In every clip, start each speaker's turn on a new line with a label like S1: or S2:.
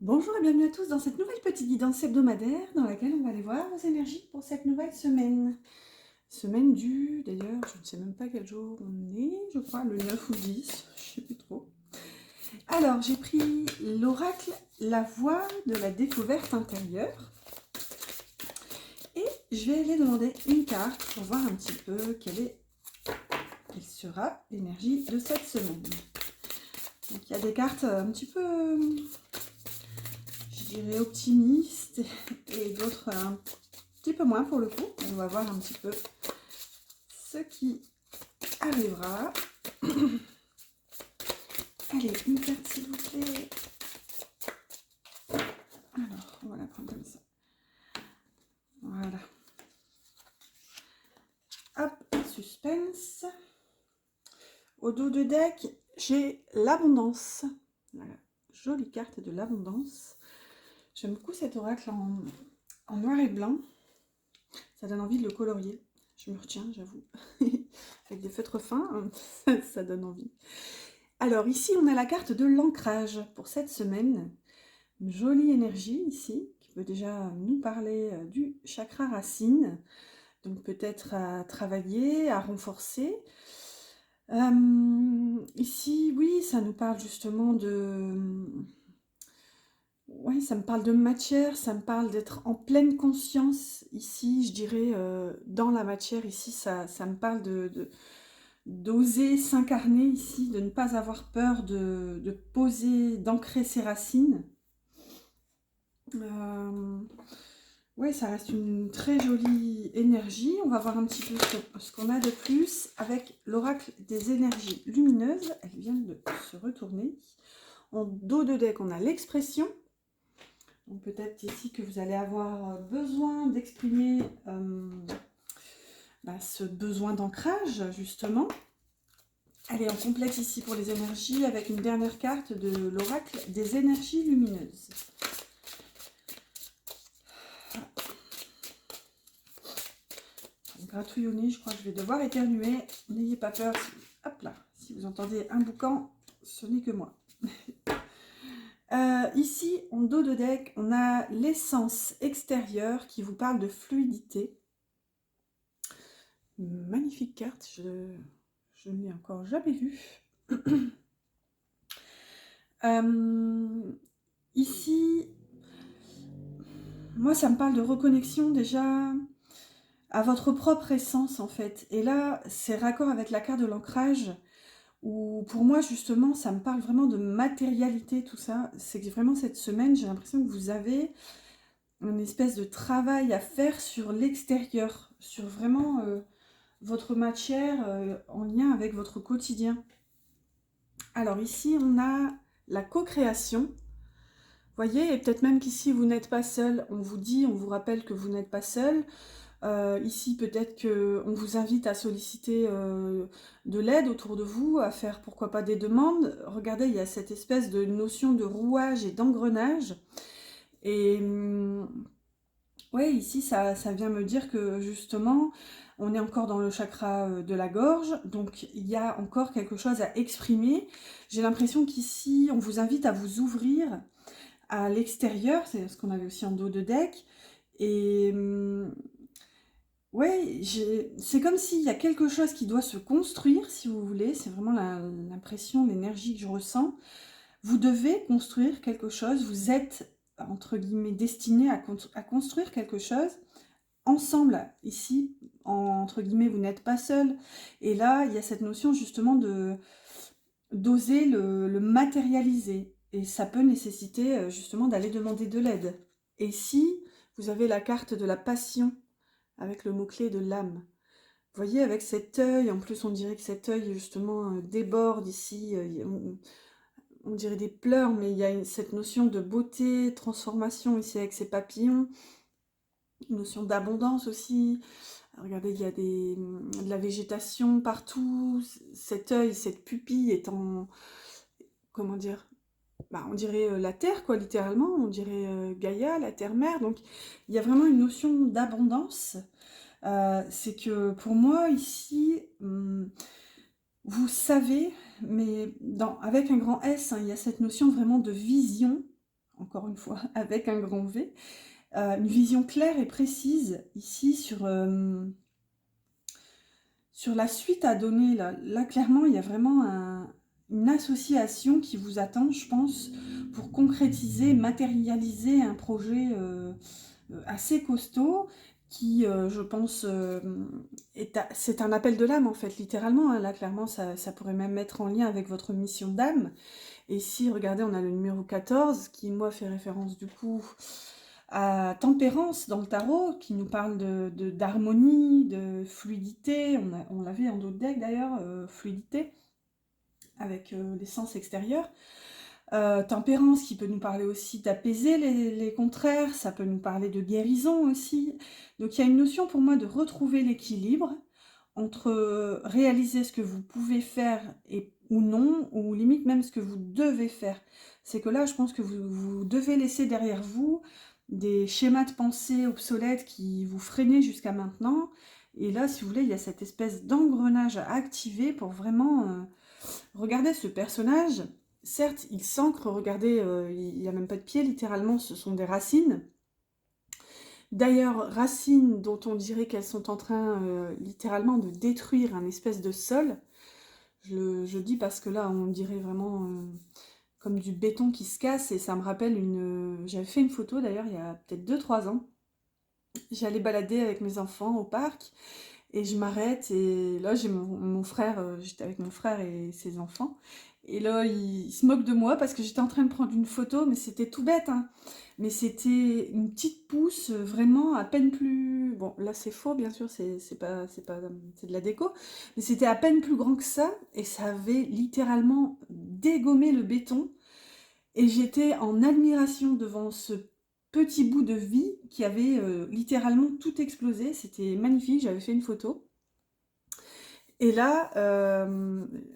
S1: Bonjour et bienvenue à tous dans cette nouvelle petite guidance hebdomadaire dans laquelle on va aller voir vos énergies pour cette nouvelle semaine. Semaine du, d'ailleurs, je ne sais même pas quel jour on est, je crois le 9 ou le 10, je ne sais plus trop. Alors, j'ai pris l'oracle La Voie de la découverte intérieure et je vais aller demander une carte pour voir un petit peu quelle sera l'énergie de cette semaine. Donc, il y a des cartes un petit peu, je dirais, optimistes et d'autres un petit peu moins pour le coup. On va voir un petit peu ce qui arrivera. Allez, une carte s'il vous plaît. Alors, on va la prendre comme ça. Voilà. Hop, suspense. Au dos de deck, j'ai l'abondance. Voilà, jolie carte de l'abondance. J'aime beaucoup cet oracle en noir et blanc. Ça donne envie de le colorier. Je me retiens, j'avoue. Avec des feutres fins, ça donne envie. Alors ici, on a la carte de l'ancrage pour cette semaine. Une jolie énergie ici, qui peut déjà nous parler du chakra racine. Donc peut-être à travailler, à renforcer. Ici, oui, ça nous parle justement de... Oui, ça me parle de matière, ça me parle d'être en pleine conscience. Ici, je dirais, dans la matière, ici, ça me parle d'oser s'incarner ici, de ne pas avoir peur de poser, d'ancrer ses racines. Oui, ça reste une très jolie énergie. On va voir un petit peu ce qu'on a de plus avec l'oracle des énergies lumineuses. Elle vient de se retourner. En dos de deck, on a l'expression. Donc peut-être ici que vous allez avoir besoin d'exprimer ce besoin d'ancrage, justement. Allez, on complète ici pour les énergies avec une dernière carte de l'oracle des énergies lumineuses. Gratouille au nez, je crois que je vais devoir éternuer. N'ayez pas peur. Hop là, si vous entendez un boucan, ce n'est que moi. Ici, en dos de deck, on a l'essence extérieure qui vous parle de fluidité. Magnifique carte, je ne l'ai encore jamais vue. Ici, moi, ça me parle de reconnexion déjà à votre propre essence, en fait. Et là, c'est raccord avec la carte de l'ancrage, où pour moi, justement, ça me parle vraiment de matérialité, tout ça. C'est que vraiment, cette semaine, j'ai l'impression que vous avez une espèce de travail à faire sur l'extérieur, sur vraiment votre matière en lien avec votre quotidien. Alors ici, on a la co-création. Voyez, et peut-être même qu'ici, vous n'êtes pas seul. On vous dit, on vous rappelle que vous n'êtes pas seul. Ici, peut-être qu'on vous invite à solliciter de l'aide autour de vous, à faire pourquoi pas des demandes. Regardez, il y a cette espèce de notion de rouage et d'engrenage. Et ouais, ici, ça vient me dire que justement, on est encore dans le chakra de la gorge, donc il y a encore quelque chose à exprimer. J'ai l'impression qu'ici, on vous invite à vous ouvrir à l'extérieur, c'est ce qu'on avait aussi en dos de deck. Et ouais, c'est comme s'il y a quelque chose qui doit se construire, si vous voulez. C'est vraiment l'impression, l'énergie que je ressens. Vous devez construire quelque chose. Vous êtes, entre guillemets, destiné à construire quelque chose. Ensemble, ici, entre guillemets, vous n'êtes pas seul. Et là, il y a cette notion justement d'oser le matérialiser. Et ça peut nécessiter justement d'aller demander de l'aide. Et si vous avez la carte de la passion, avec le mot-clé de l'âme. Vous voyez, avec cet œil, en plus on dirait que cet œil justement déborde ici, on dirait des pleurs, mais il y a cette notion de beauté, transformation ici avec ces papillons, une notion d'abondance aussi. Regardez, il y a de la végétation partout, cet œil, cette pupille est en, comment dire, on dirait la terre, quoi, littéralement, on dirait Gaïa, la terre-mère, donc il y a vraiment une notion d'abondance. C'est que pour moi, ici, vous savez, mais avec un grand S, hein, il y a cette notion vraiment de vision, encore une fois, avec un grand V. Une vision claire et précise ici sur la suite à donner. Là clairement, il y a vraiment une association qui vous attend, je pense, pour concrétiser, matérialiser un projet assez costaud qui, je pense, c'est un appel de l'âme, en fait, littéralement. Hein. Là, clairement, ça pourrait même mettre en lien avec votre mission d'âme. Et ici, regardez, on a le numéro 14 qui, moi, fait référence, du coup, à Tempérance dans le tarot, qui nous parle d'harmonie, de fluidité. On l'avait en d'autres decks, d'ailleurs, fluidité, avec les sens extérieurs. Tempérance qui peut nous parler aussi d'apaiser les contraires, ça peut nous parler de guérison aussi. Donc il y a une notion pour moi de retrouver l'équilibre entre réaliser ce que vous pouvez faire ou non, ou limite même ce que vous devez faire. C'est que là, je pense que vous devez laisser derrière vous des schémas de pensée obsolètes qui vous freinaient jusqu'à maintenant. Et là, si vous voulez, il y a cette espèce d'engrenage à activer pour vraiment regarder ce personnage. Certes, il s'ancre, regardez, il n'y a même pas de pied, littéralement, ce sont des racines. D'ailleurs, racines dont on dirait qu'elles sont en train, littéralement, de détruire un espèce de sol. Je dis parce que là, on dirait vraiment comme du béton qui se casse, et ça me rappelle j'avais fait une photo, d'ailleurs, il y a peut-être 2-3 ans. J'allais balader avec mes enfants au parc, et je m'arrête, et là j'ai mon frère, j'étais avec mon frère et ses enfants, et là il se moque de moi parce que j'étais en train de prendre une photo, mais c'était tout bête, hein. Mais c'était une petite pousse, vraiment à peine plus... Bon, là c'est faux, bien sûr, c'est pas, c'est de la déco, mais c'était à peine plus grand que ça, et ça avait littéralement dégommé le béton, et j'étais en admiration devant ce petit bout de vie qui avait littéralement tout explosé. C'était magnifique, j'avais fait une photo. Et là,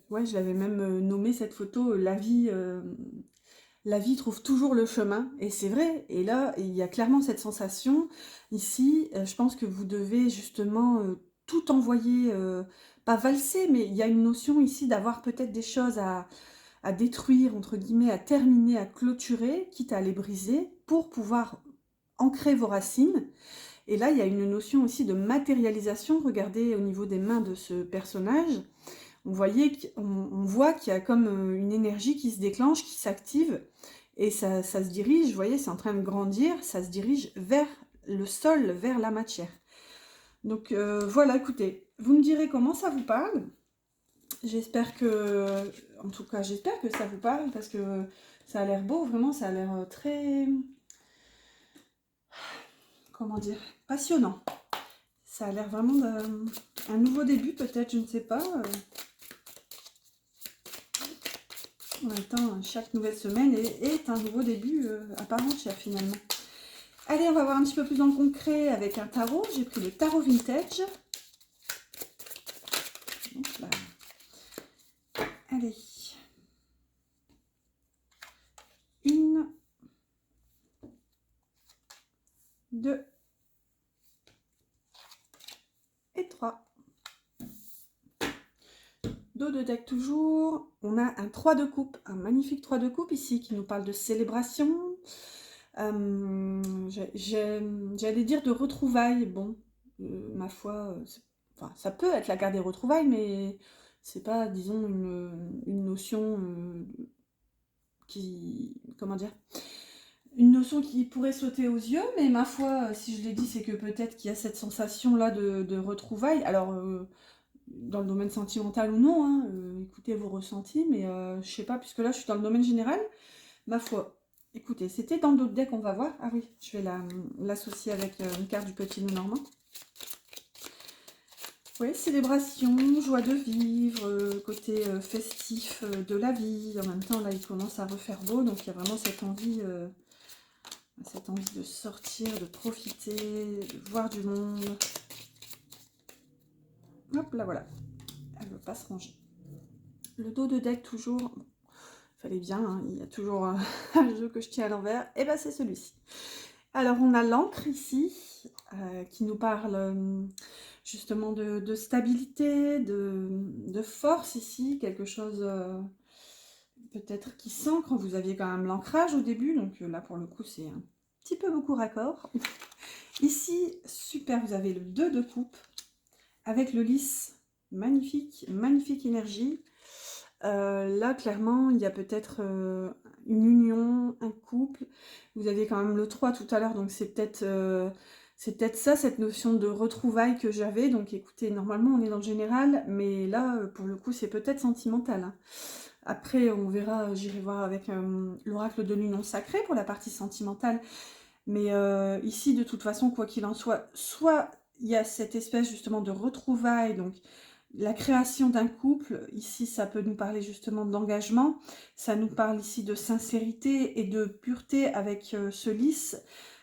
S1: ouais, je l'avais même nommé cette photo la vie trouve toujours le chemin. Et c'est vrai, et là, il y a clairement cette sensation. Ici, je pense que vous devez justement tout envoyer, pas valser, mais il y a une notion ici d'avoir peut-être des choses à détruire, entre guillemets, à terminer, à clôturer, quitte à les briser, pour pouvoir ancrer vos racines. Et là, il y a une notion aussi de matérialisation. Regardez au niveau des mains de ce personnage. On voit qu'il y a comme une énergie qui se déclenche, qui s'active, et ça se dirige, vous voyez, c'est en train de grandir, ça se dirige vers le sol, vers la matière. Donc voilà, écoutez, vous me direz comment ça vous parle. J'espère que, en tout cas, j'espère que ça vous parle, parce que ça a l'air beau, vraiment, ça a l'air très, comment dire, passionnant. Ça a l'air vraiment d'un nouveau début, peut-être, je ne sais pas. En même temps, chaque nouvelle semaine est un nouveau début à part entière, finalement. Allez, on va voir un petit peu plus dans le concret avec un tarot. J'ai pris le tarot vintage. Donc là. Allez. 1, 2 et 3. Dos de deck toujours. On a un 3 de coupe, un magnifique 3 de coupe ici qui nous parle de célébration. J'allais dire de retrouvailles. Bon, ma foi, enfin, ça peut être la carte des retrouvailles, mais c'est pas, disons, une notion comment dire, une notion qui pourrait sauter aux yeux, mais ma foi, si je l'ai dit, c'est que peut-être qu'il y a cette sensation-là de retrouvailles. Alors, dans le domaine sentimental ou non, hein, écoutez vos ressentis, mais je sais pas, puisque là, je suis dans le domaine général, ma foi. Écoutez, c'était dans d'autres decks, on va voir. Ah oui, je vais l'associer avec une carte du Petit Lenormand. Oui, célébration, joie de vivre, côté festif de la vie. En même temps, là, il commence à refaire beau, donc il y a vraiment cette envie de sortir, de profiter, de voir du monde. Hop, là, voilà. Elle ne veut pas se ranger. Le dos de deck, toujours. Fallait bien, hein, il y a toujours un jeu que je tiens à l'envers. Et ben, c'est celui-ci. Alors, on a l'encre ici, qui nous parle justement de stabilité, de force ici, quelque chose peut-être qui s'ancre. Vous aviez quand même l'ancrage au début, donc là pour le coup c'est un petit peu beaucoup raccord. Ici, super, vous avez le 2 de coupe avec le lys, magnifique, magnifique énergie. Là, clairement, il y a peut-être une union, un couple. Vous aviez quand même le 3 tout à l'heure, donc c'est peut-être ça, cette notion de retrouvailles que j'avais. Donc écoutez, normalement, on est dans le général, mais là, pour le coup, c'est peut-être sentimental, hein. Après, on verra, j'irai voir avec l'oracle de l'union sacrée pour la partie sentimentale. Mais ici, de toute façon, quoi qu'il en soit, soit il y a cette espèce justement de retrouvailles, donc la création d'un couple, ici ça peut nous parler justement d'engagement, ça nous parle ici de sincérité et de pureté avec ce lys.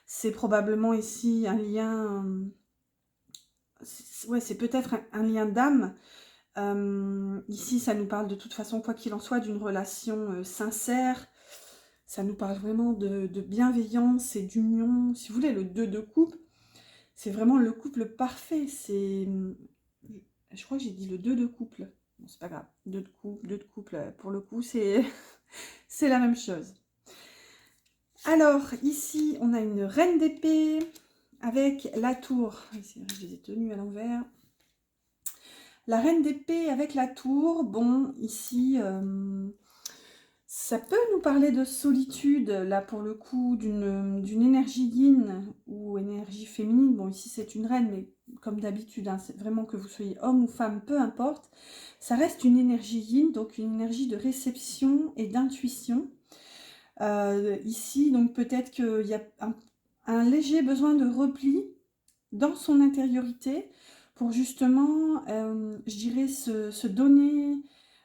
S1: C'est probablement ici un lien, ouais, c'est peut-être un lien d'âme. Ici ça nous parle de toute façon, quoi qu'il en soit, d'une relation sincère. Ça nous parle vraiment de bienveillance et d'union. Si vous voulez, le 2 de coupe, c'est vraiment le couple parfait. Je crois que j'ai dit le 2 de couple. Bon, c'est pas grave. 2 de couple, 2 de couple. Pour le coup, c'est c'est la même chose. Alors, ici, on a une reine d'épée avec la tour. C'est vrai, je les ai tenues à l'envers. La reine d'épée avec la tour. Bon, ici, ça peut nous parler de solitude, là pour le coup, d'une énergie yin ou énergie féminine. Bon, ici c'est une reine, mais comme d'habitude, hein, c'est vraiment que vous soyez homme ou femme, peu importe. Ça reste une énergie yin, donc une énergie de réception et d'intuition. Ici, donc peut-être qu'il y a un léger besoin de repli dans son intériorité pour justement, je dirais, se donner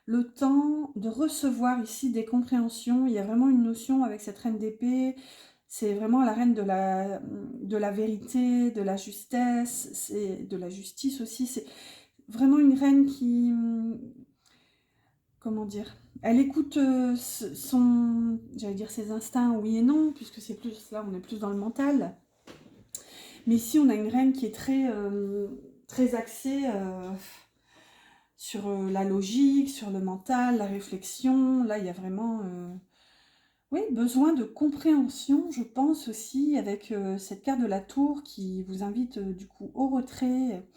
S1: le temps de recevoir ici des compréhensions. Il y a vraiment une notion avec cette reine d'épée, c'est vraiment la reine de la vérité, de la justesse, c'est de la justice aussi. C'est vraiment une reine qui, comment dire, elle écoute j'allais dire ses instincts, oui et non, puisque c'est plus, là on est plus dans le mental. Mais ici on a une reine qui est très axée sur la logique, sur le mental, la réflexion. Là, il y a vraiment oui, besoin de compréhension, je pense aussi, avec cette carte de la tour qui vous invite du coup au retrait.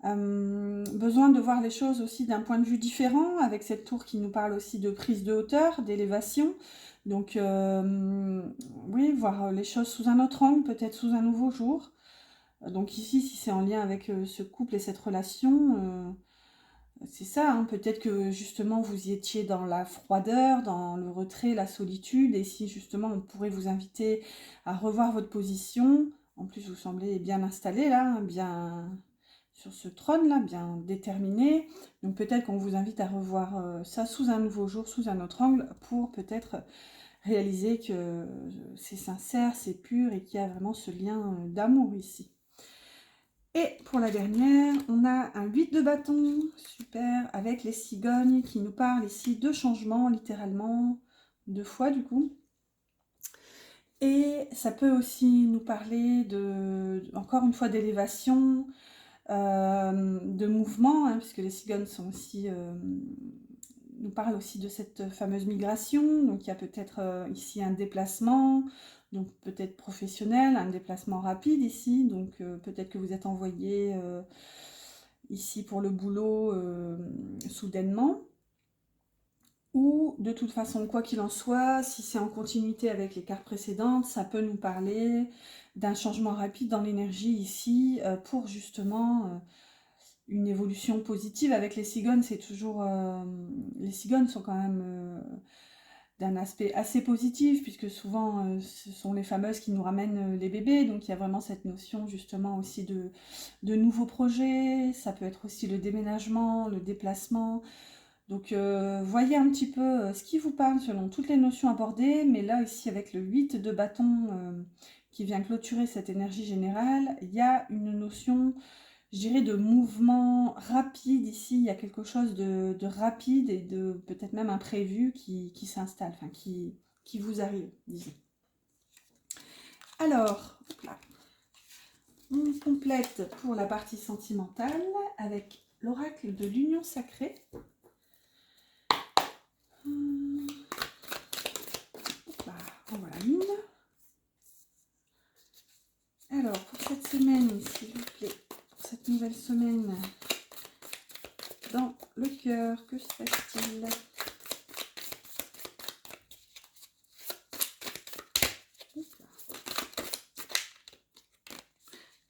S1: Besoin de voir les choses aussi d'un point de vue différent, avec cette tour qui nous parle aussi de prise de hauteur, d'élévation. Donc, oui, voir les choses sous un autre angle, peut-être sous un nouveau jour. Donc ici, si c'est en lien avec ce couple et cette relation, c'est ça, hein, peut-être que justement vous y étiez dans la froideur, dans le retrait, la solitude, et si justement on pourrait vous inviter à revoir votre position. En plus vous semblez bien installé là, hein, bien sur ce trône là, bien déterminé. Donc peut-être qu'on vous invite à revoir ça sous un nouveau jour, sous un autre angle, pour peut-être réaliser que c'est sincère, c'est pur et qu'il y a vraiment ce lien d'amour ici. Et pour la dernière, on a un 8 de bâton, super, avec les cigognes qui nous parlent ici de changement, littéralement, 2 fois du coup. Et ça peut aussi nous parler encore une fois, d'élévation, de mouvement, hein, puisque les cigognes sont aussi, nous parlent aussi de cette fameuse migration. Donc il y a peut-être ici un déplacement, donc peut-être professionnel, un déplacement rapide ici. Donc peut-être que vous êtes envoyé ici pour le boulot soudainement. Ou de toute façon, quoi qu'il en soit, si c'est en continuité avec les cartes précédentes, ça peut nous parler d'un changement rapide dans l'énergie ici pour justement une évolution positive. Avec les cigognes, c'est toujours... les cigognes sont quand même d'un aspect assez positif, puisque souvent ce sont les fameuses qui nous ramènent les bébés. Donc il y a vraiment cette notion justement aussi de nouveaux projets. Ça peut être aussi le déménagement, le déplacement. Donc voyez un petit peu ce qui vous parle selon toutes les notions abordées, mais là ici avec le 8 de bâton qui vient clôturer cette énergie générale, il y a une notion, je dirais, de mouvement rapide ici. Il y a quelque chose de rapide et de peut-être même imprévu qui s'installe, enfin qui vous arrive, disons. Alors, là, on complète pour la partie sentimentale avec l'oracle de l'union sacrée. Là, en voilà une. Alors, pour cette semaine, s'il vous plaît, pour cette nouvelle semaine, dans le cœur, que se passe-t-il?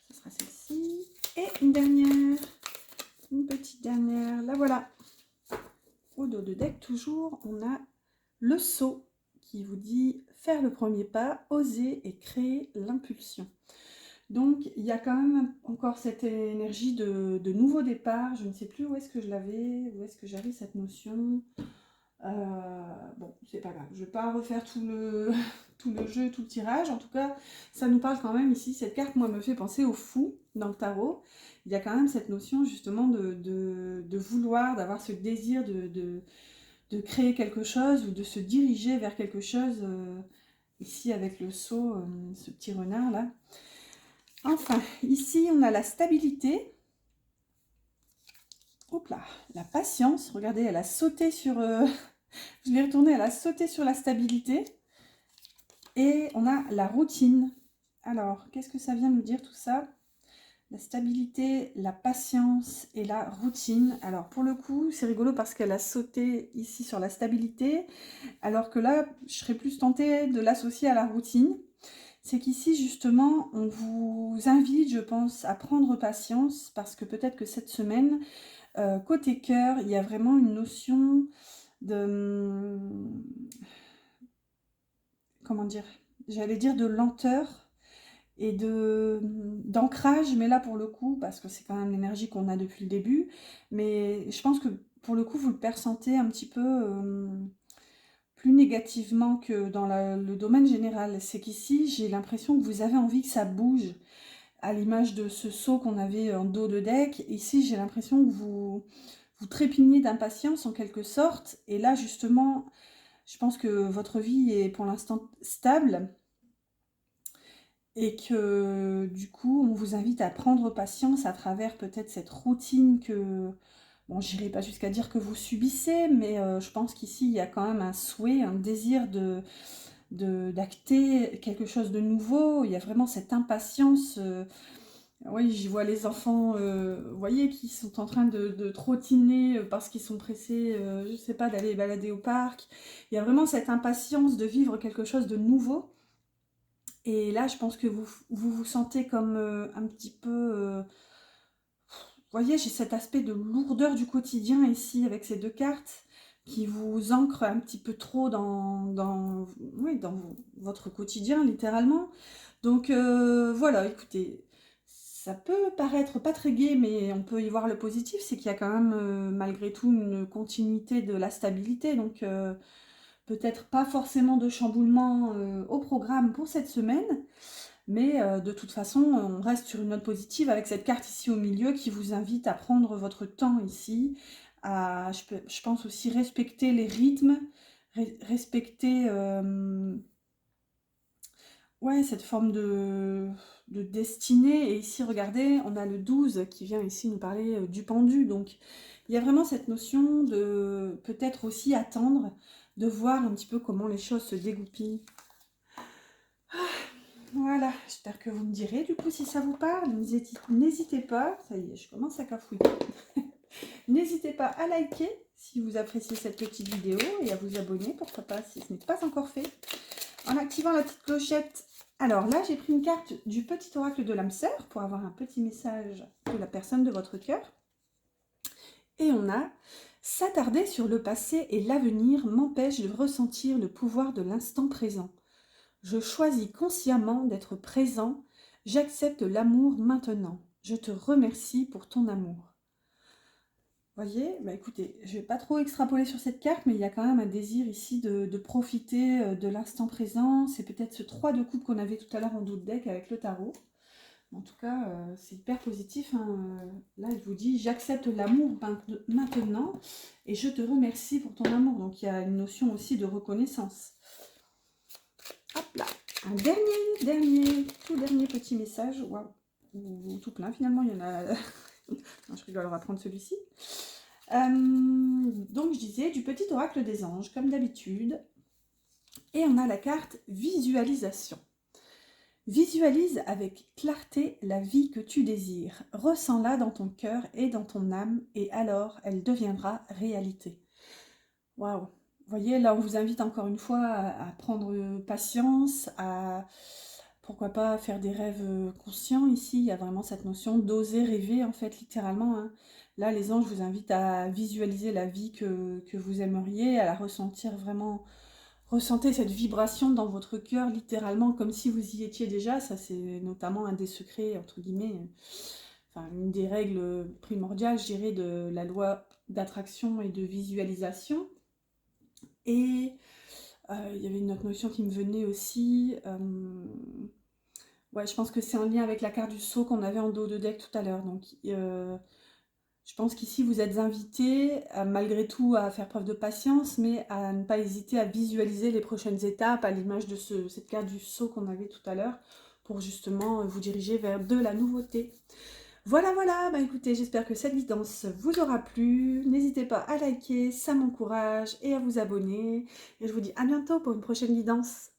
S1: Ce sera celle-ci. Et une dernière, une petite dernière. Là, voilà. Au dos de deck, toujours, on a le saut qui vous dit faire le premier pas, oser et créer l'impulsion. Donc, il y a quand même encore cette énergie de nouveau départ. Je ne sais plus où est-ce que je l'avais, où est-ce que j'avais cette notion. Bon, c'est pas grave. Je ne vais pas refaire tout le, tout le jeu, tout le tirage. En tout cas, ça nous parle quand même ici. Cette carte, moi, me fait penser au fou dans le tarot. Il y a quand même cette notion, justement, de vouloir, d'avoir ce désir de créer quelque chose ou de se diriger vers quelque chose. Ici, avec le saut, ce petit renard, là. Enfin, ici, on a la stabilité. Hop là, la patience. Regardez, elle a sauté sur... je l'ai retournée, elle a sauté sur la stabilité. Et on a la routine. Alors, qu'est-ce que ça vient nous dire tout ça? La stabilité, la patience et la routine. Alors, pour le coup, c'est rigolo parce qu'elle a sauté ici sur la stabilité. Alors que là, je serais plus tentée de l'associer à la routine. C'est qu'ici, justement, on vous invite, je pense, à prendre patience parce que peut-être que cette semaine, côté cœur, il y a vraiment une notion de... Comment dire? J'allais dire de lenteur et d'ancrage, mais là, pour le coup, parce que c'est quand même l'énergie qu'on a depuis le début, mais je pense que, pour le coup, vous le persentez un petit peu... plus négativement que dans le domaine général. C'est qu'ici, j'ai l'impression que vous avez envie que ça bouge, à l'image de ce saut qu'on avait en dos de deck. Ici, j'ai l'impression que vous trépignez d'impatience en quelque sorte. Et là, justement, je pense que votre vie est pour l'instant stable et que du coup, on vous invite à prendre patience à travers peut-être cette routine que... Bon, j'irai pas jusqu'à dire que vous subissez, mais je pense qu'ici, il y a quand même un souhait, un désir d'acter quelque chose de nouveau. Il y a vraiment cette impatience. Oui, j'y vois les enfants, vous voyez, qui sont en train de trottiner parce qu'ils sont pressés, je sais pas, d'aller balader au parc. Il y a vraiment cette impatience de vivre quelque chose de nouveau. Et là, je pense que vous sentez comme un petit peu... vous voyez, j'ai cet aspect de lourdeur du quotidien ici avec ces deux cartes qui vous ancrent un petit peu trop oui, dans votre quotidien, littéralement. Donc voilà, écoutez, ça peut paraître pas très gai, mais on peut y voir le positif, c'est qu'il y a quand même malgré tout une continuité de la stabilité. Donc peut-être pas forcément de chamboulement au programme pour cette semaine, mais de toute façon, on reste sur une note positive avec cette carte ici au milieu qui vous invite à prendre votre temps ici, à, je pense aussi respecter les rythmes, respecter ouais, cette forme de destinée. Et ici, regardez, on a le 12 qui vient ici nous parler du pendu. Donc, il y a vraiment cette notion de peut-être aussi attendre, de voir un petit peu comment les choses se dégoupillent. Voilà, j'espère que vous me direz du coup si ça vous parle. N'hésitez pas, ça y est, je commence à cafouiller. N'hésitez pas à liker si vous appréciez cette petite vidéo et à vous abonner, pourquoi pas, si ce n'est pas encore fait, en activant la petite clochette. Alors là, j'ai pris une carte du petit oracle de l'âme sœur pour avoir un petit message de la personne de votre cœur. Et on a « S'attarder sur le passé et l'avenir m'empêche de ressentir le pouvoir de l'instant présent. Je choisis consciemment d'être présent. J'accepte l'amour maintenant. Je te remercie pour ton amour. » Voyez, bah écoutez, je ne vais pas trop extrapoler sur cette carte, mais il y a quand même un désir ici de profiter de l'instant présent. C'est peut-être ce 3 de coupe qu'on avait tout à l'heure en dos de deck avec le tarot. En tout cas, c'est hyper positif, hein. Là, il vous dit « J'accepte l'amour maintenant et je te remercie pour ton amour. » Donc, il y a une notion aussi de reconnaissance. Hop là, un tout dernier petit message. Waouh, ou tout plein finalement, il y en a... non, je rigole, on va prendre celui-ci. Donc je disais du petit oracle des anges, comme d'habitude. Et on a la carte visualisation. Visualise avec clarté la vie que tu désires. Ressens-la dans ton cœur et dans ton âme, et alors elle deviendra réalité. Waouh! Vous voyez, là on vous invite encore une fois à prendre patience, à pourquoi pas faire des rêves conscients ici. Il y a vraiment cette notion d'oser rêver, en fait, littéralement, hein. Là, les anges vous invitent à visualiser la vie que vous aimeriez, à la ressentir vraiment. Ressentez cette vibration dans votre cœur, littéralement, comme si vous y étiez déjà. Ça, c'est notamment un des secrets, entre guillemets, enfin, une des règles primordiales, je dirais, de la loi d'attraction et de visualisation. Et il y avait une autre notion qui me venait aussi. Ouais, je pense que c'est en lien avec la carte du sceau qu'on avait en dos de deck tout à l'heure. Donc, je pense qu'ici, vous êtes invités, malgré tout, à faire preuve de patience, mais à ne pas hésiter à visualiser les prochaines étapes à l'image de cette carte du sceau qu'on avait tout à l'heure, pour justement vous diriger vers de la nouveauté. Voilà, voilà, bah écoutez, j'espère que cette guidance vous aura plu. N'hésitez pas à liker, ça m'encourage, et à vous abonner. Et je vous dis à bientôt pour une prochaine guidance.